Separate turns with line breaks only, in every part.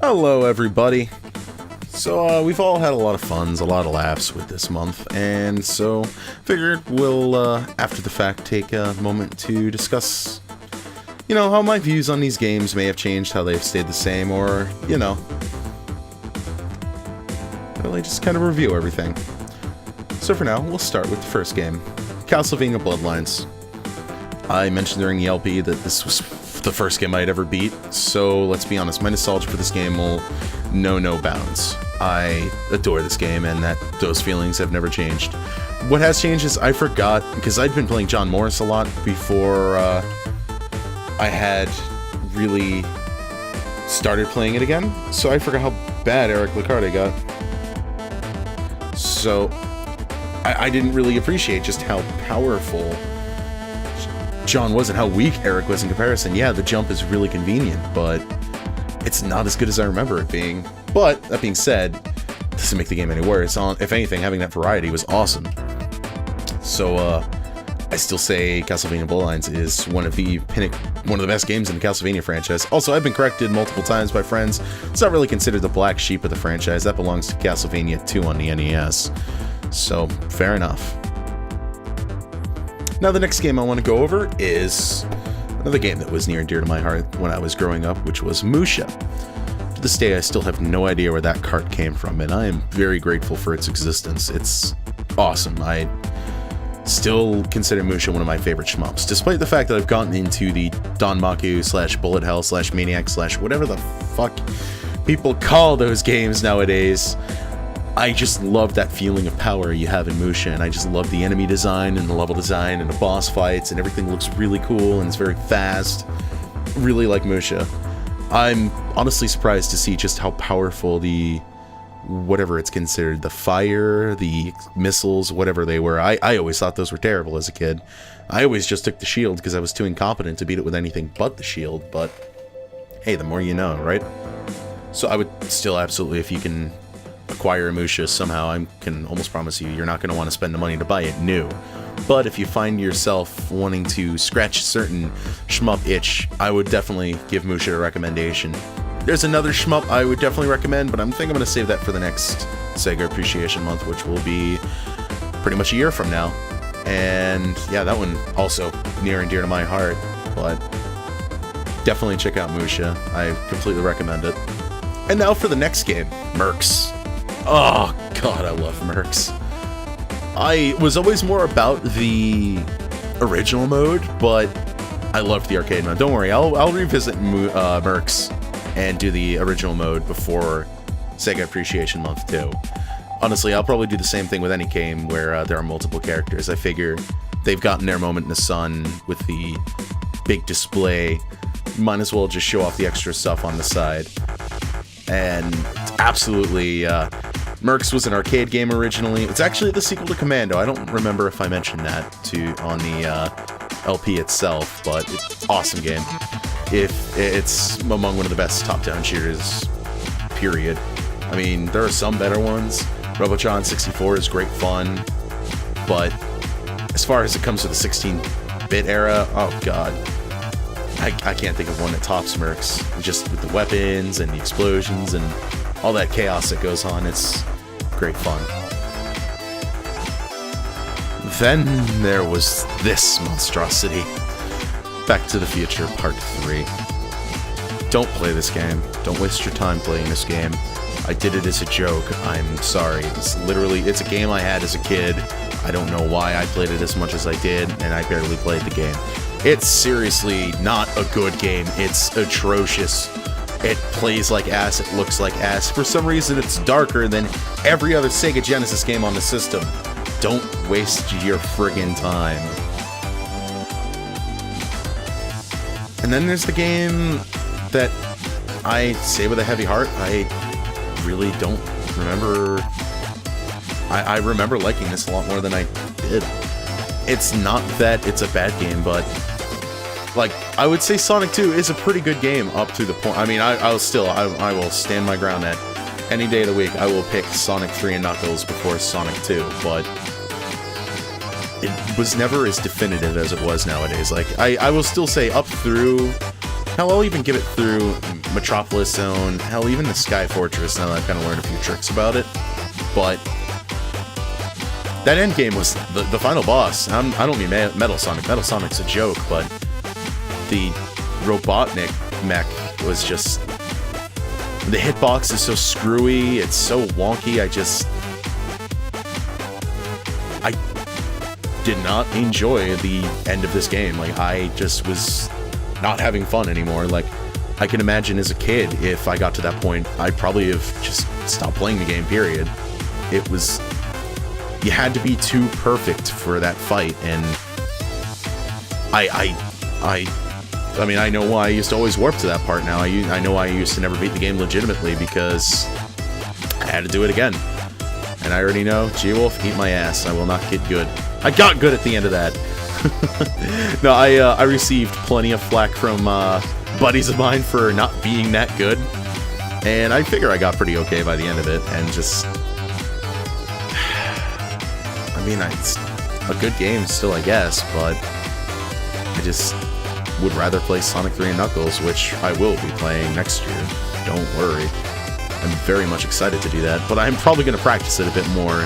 Hello, everybody. So, we've all had a lot of funs, a lot of laughs with this month, and so figured we'll, after the fact, take a moment to discuss, how my views on these games may have changed, how they've stayed the same, or, really just kind of review everything. So for now, we'll start with the first game, Castlevania Bloodlines. I mentioned during the LP that this was the first game I'd ever beat, so let's be honest, my nostalgia for this game will know no bounds. I adore this game, and those feelings have never changed. What has changed is I forgot, because I'd been playing John Morris a lot before I had really started playing it again, so I forgot how bad Eric Liccardi got. So I didn't really appreciate just how powerful John was and how weak Eric was in comparison. Yeah, the jump is really convenient, but it's not as good as I remember it being. But, that being said, it doesn't make the game any worse. If anything, having that variety was awesome. So, I still say Castlevania Bloodlines is one of the best games in the Castlevania franchise. Also, I've been corrected multiple times by friends. It's not really considered the black sheep of the franchise. That belongs to Castlevania 2 on the NES. So, fair enough. Now, the next game I want to go over is another game that was near and dear to my heart when I was growing up, which was Musha. To this day, I still have no idea where that cart came from, and I am very grateful for its existence. It's awesome. I still consider Musha one of my favorite shmups, despite the fact that I've gotten into the Danmaku / Bullet Hell / Maniac / whatever the fuck people call those games nowadays. I just love that feeling of power you have in Musha, and I just love the enemy design and the level design and the boss fights, and everything looks really cool and it's very fast. Really like Musha. I'm honestly surprised to see just how powerful whatever it's considered, the fire, the missiles, whatever they were. I always thought those were terrible as a kid. I always just took the shield because I was too incompetent to beat it with anything but the shield, but hey, the more you know, right? So I would still absolutely, if you can acquire a Musha somehow, I can almost promise you're not going to want to spend the money to buy it new. But if you find yourself wanting to scratch a certain shmup itch, I would definitely give Musha a recommendation. There's another shmup I would definitely recommend, but I think I'm going to save that for the next Sega Appreciation Month, which will be pretty much a year from now. And yeah, that one also near and dear to my heart, but definitely check out Musha. I completely recommend it. And now for the next game, Mercs. Oh, God, I love Mercs. I was always more about the original mode, but I loved the arcade mode. Don't worry, I'll revisit Mercs and do the original mode before Sega Appreciation Month 2. Honestly, I'll probably do the same thing with any game where there are multiple characters. I figure they've gotten their moment in the sun with the big display. Might as well just show off the extra stuff on the side. And absolutely, Mercs was an arcade game originally. It's actually the sequel to Commando. I don't remember if I mentioned that on the LP itself, but it's an awesome game. It's among one of the best top-down shooters, period. I mean, there are some better ones. Robotron 64 is great fun, but as far as it comes to the 16-bit era, oh god. I can't think of one that tops Mercs. Just with the weapons and the explosions and all that chaos that goes on, it's great fun. Then there was this monstrosity. Back to the Future Part 3. Don't play this game. Don't waste your time playing this game. I did it as a joke. I'm sorry. It's a game I had as a kid. I don't know why I played it as much as I did, and I barely played the game. It's seriously not a good game. It's atrocious. It plays like ass, it looks like ass. For some reason, it's darker than every other Sega Genesis game on the system. Don't waste your friggin' time. And then there's the game that I say with a heavy heart, I really don't remember. I remember liking this a lot more than I did. It's not that it's a bad game, but like, I would say Sonic 2 is a pretty good game up to the point. I mean, I will stand my ground that any day of the week I will pick Sonic 3 and Knuckles before Sonic 2, but it was never as definitive as it was nowadays. Like, I will still say up through, hell, I'll even give it through Metropolis Zone, hell, even the Sky Fortress, now that I've kind of learned a few tricks about it. But that end game was the final boss. I don't mean Metal Sonic. Metal Sonic's a joke, but the Robotnik mech was just... The hitbox is so screwy, it's so wonky, I did not enjoy the end of this game. Like, I just was not having fun anymore. Like, I can imagine as a kid, if I got to that point, I'd probably have just stopped playing the game, period. It was... You had to be too perfect for that fight, and I mean, I know why I used to always warp to that part now. I know why I used to never beat the game legitimately, because I had to do it again. And I already know, G-Wolf, eat my ass. I will not get good. I got good at the end of that. No, I received plenty of flack from buddies of mine for not being that good. And I figure I got pretty okay by the end of it, and just... I mean, it's a good game still, I guess, but I just would rather play Sonic 3 and Knuckles, which I will be playing next year. Don't worry. I'm very much excited to do that, but I'm probably going to practice it a bit more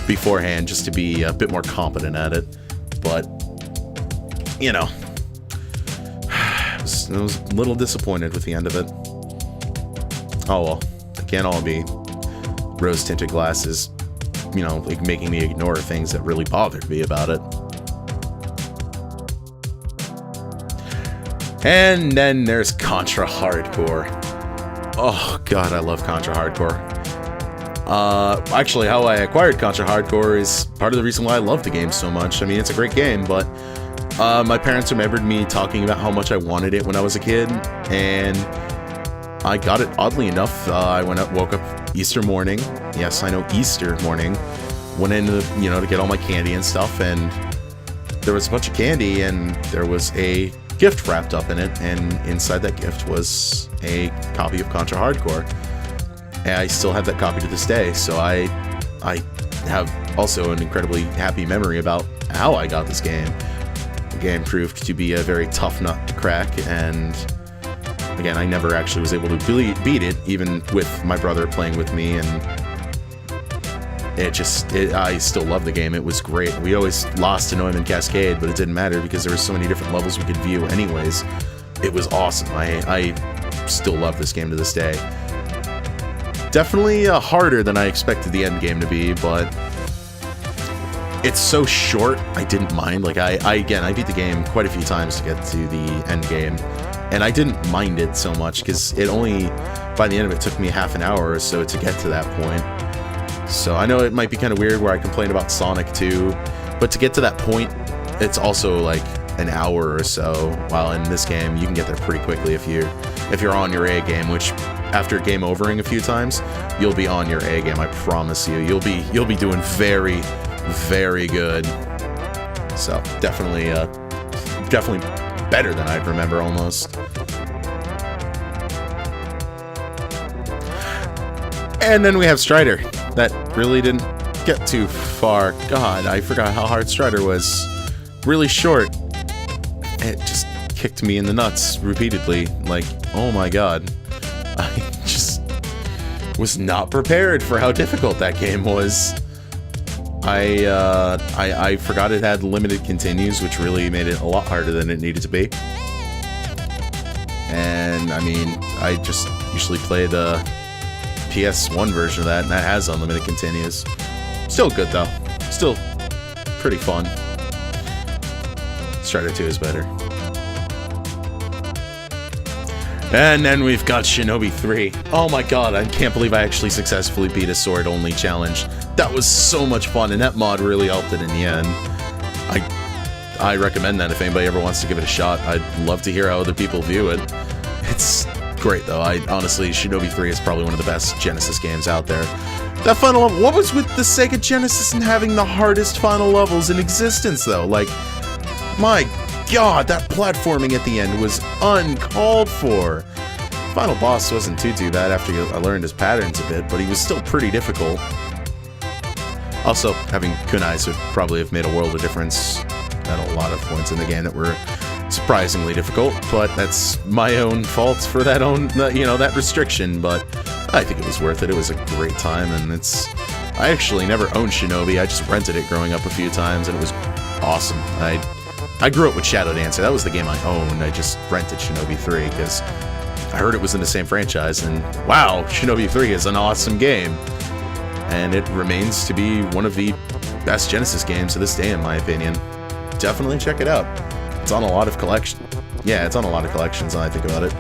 beforehand just to be a bit more competent at it. But, you know, I was a little disappointed with the end of it. Oh well, it can't all be rose-tinted glasses, you know, like making me ignore things that really bothered me about it. And then there's Contra Hardcore. Oh god, I love Contra Hardcore. Actually, how I acquired Contra Hardcore is part of the reason why I love the game so much. I mean, it's a great game, but my parents remembered me talking about how much I wanted it when I was a kid, and I got it, oddly enough. I woke up Easter morning. Yes, I know, Easter morning. Went in to, you know, to get all my candy and stuff, and there was a bunch of candy, and there was a gift wrapped up in it, and inside that gift was a copy of Contra Hardcore. And I still have that copy to this day, so I have also an incredibly happy memory about how I got this game. The game proved to be a very tough nut to crack, and again, I never actually was able to beat it, even with my brother playing with me, and I still love the game. It was great. We always lost to Neumann Cascade, but it didn't matter because there were so many different levels we could view anyways. It was awesome. I still love this game to this day. Definitely harder than I expected the end game to be, but it's so short, I didn't mind. Like, I beat the game quite a few times to get to the end game, and I didn't mind it so much because it only, by the end of it, took me half an hour or so to get to that point. So I know it might be kind of weird where I complain about Sonic 2, but to get to that point, it's also like an hour or so, while in this game you can get there pretty quickly if you're on your A game, which after game overing a few times, you'll be on your A game, I promise you. You'll be doing very, very good. So definitely better than I'd remember almost. And then we have Strider. That really didn't get too far. God, I forgot how hard Strider was. Really short. It just kicked me in the nuts repeatedly. Like, oh my god. I just was not prepared for how difficult that game was. I forgot it had limited continues, which really made it a lot harder than it needed to be. And, I mean, I just usually play the PS1 version of that, and that has unlimited continues. Still good, though. Still pretty fun. Strider 2 is better. And then we've got Shinobi 3. Oh my god, I can't believe I actually successfully beat a sword-only challenge. That was so much fun, and that mod really helped it in the end. I recommend that if anybody ever wants to give it a shot. I'd love to hear how other people view it. It's great, though. Honestly, Shinobi 3 is probably one of the best Genesis games out there. That final level... What was with the Sega Genesis and having the hardest final levels in existence, though? Like, my god, that platforming at the end was uncalled for. Final boss wasn't too bad after I learned his patterns a bit, but he was still pretty difficult. Also, having kunais would probably have made a world of difference at a lot of points in the game that were surprisingly difficult, but that's my own fault for that that restriction, but I think it was worth it. It was a great time, and I actually never owned Shinobi. I just rented it growing up a few times, and it was awesome. I grew up with Shadow Dancer. That was the game I owned. I just rented Shinobi 3 because I heard it was in the same franchise, and wow, Shinobi 3 is an awesome game. And it remains to be one of the best Genesis games to this day, in my opinion. Definitely check it out. It's on a lot of collections. Yeah, it's on a lot of collections when I think about it.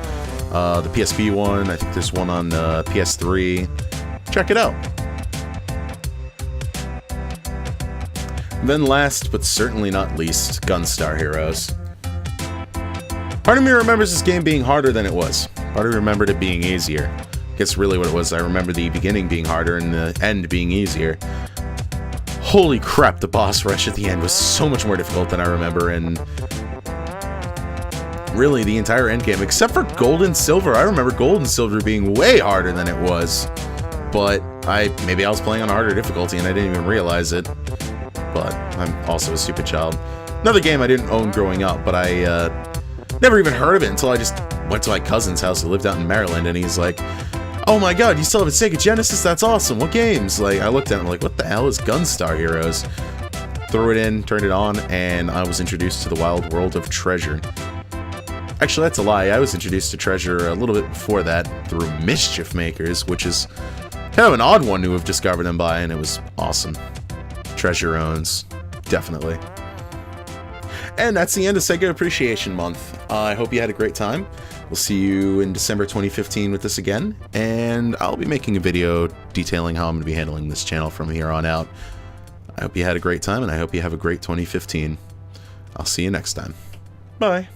The PSP one, I think there's one on PS3. Check it out. Then last, but certainly not least, Gunstar Heroes. Part of me remembers this game being harder than it was. Part of me remembered it being easier. I guess really what it was, I remember the beginning being harder and the end being easier. Holy crap, the boss rush at the end was so much more difficult than I remember, and really the entire end game, except for Gold and Silver. I remember Gold and Silver being way harder than it was, but maybe I was playing on a harder difficulty and I didn't even realize it. But I'm also a stupid child. Another game I didn't own growing up, but I never even heard of it until I just went to my cousin's house who lived out in Maryland, and he's like, "Oh my god, you still have a Sega Genesis? That's awesome. What games?" Like, I looked at him like, what the hell is Gunstar Heroes? Threw it in, turned it on, and I was introduced to the wild world of Treasure. Actually, that's a lie. I was introduced to Treasure a little bit before that through Mischief Makers, which is kind of an odd one to have discovered and by, and it was awesome. Treasure owns. Definitely. And that's the end of Sega Appreciation Month. I hope you had a great time. We'll see you in December 2015 with this again, and I'll be making a video detailing how I'm going to be handling this channel from here on out. I hope you had a great time, and I hope you have a great 2015. I'll see you next time. Bye.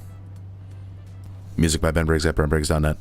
Music by Ben Briggs at BenBriggs.net.